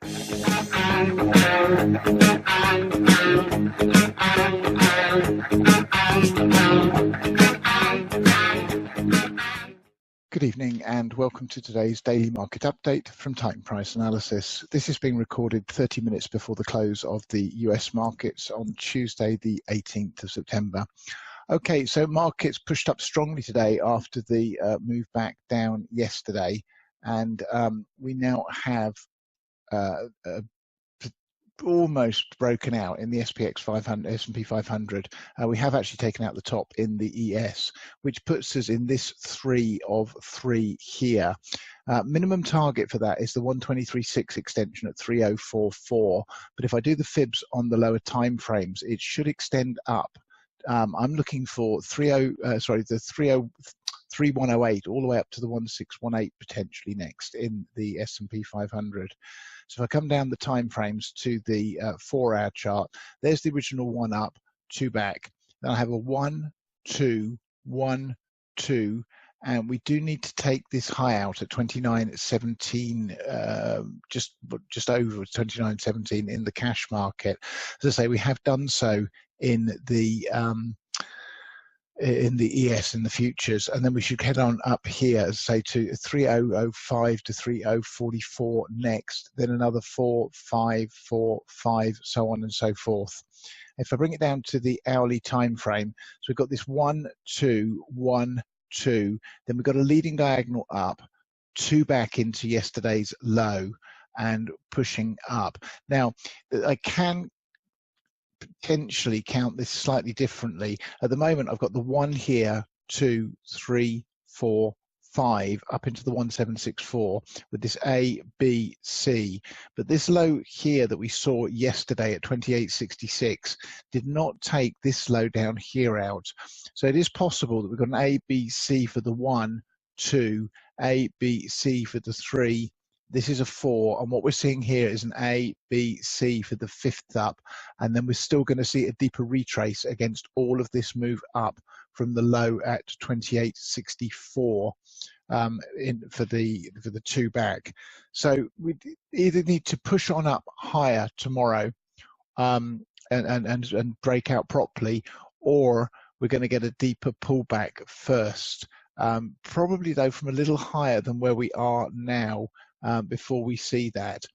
Good evening and welcome to today's daily market update from Titan Price Analysis. This is being recorded 30 minutes before the close of the US markets on Tuesday, the 18th of September. Okay, so markets pushed up strongly today after the move back down yesterday, and we now have almost broken out in the SPX 500, S&P 500. We have actually taken out the top in the ES, which puts us in this 3 of 3 here. Minimum target for that is the 123.6 extension at 3044. But if I do the fibs on the lower time frames, it should extend up. I'm looking for 3108 all the way up to the 1618 potentially next in the S&P 500. So if I come down the time frames to the 4-hour chart, there's the original 1 up, 2 back. Then I have a 1, 2, 1, 2, and we do need to take this high out at 29.17, just over 29.17 in the cash market. As I say, we have done so in the ES in the futures, and then we should head on up here, as I say, to 3005 to 3044 next, then another 4545, so on and so forth. If I bring it down to the hourly time frame, so we've got this 1, 2, 1, 2, then we've got a leading diagonal up, 2 back into yesterday's low and pushing up. Now I can potentially count this slightly differently. At the moment, I've got the 1 here, 2, 3, 4, 5 up into the 1764 with this A, B, C. But this low here that we saw yesterday at 28.66 did not take this low down here out. So it is possible that we've got an A, B, C for the 1, 2, A, B, C for the 3. This is a 4, and what we're seeing here is an A, B, C for the 5th up, and then we're still going to see a deeper retrace against all of this move up from the low at 28.64 for the 2 back. So we either need to push on up higher tomorrow and break out properly, or we're going to get a deeper pullback first. Probably though from a little higher than where we are now. Before we see that.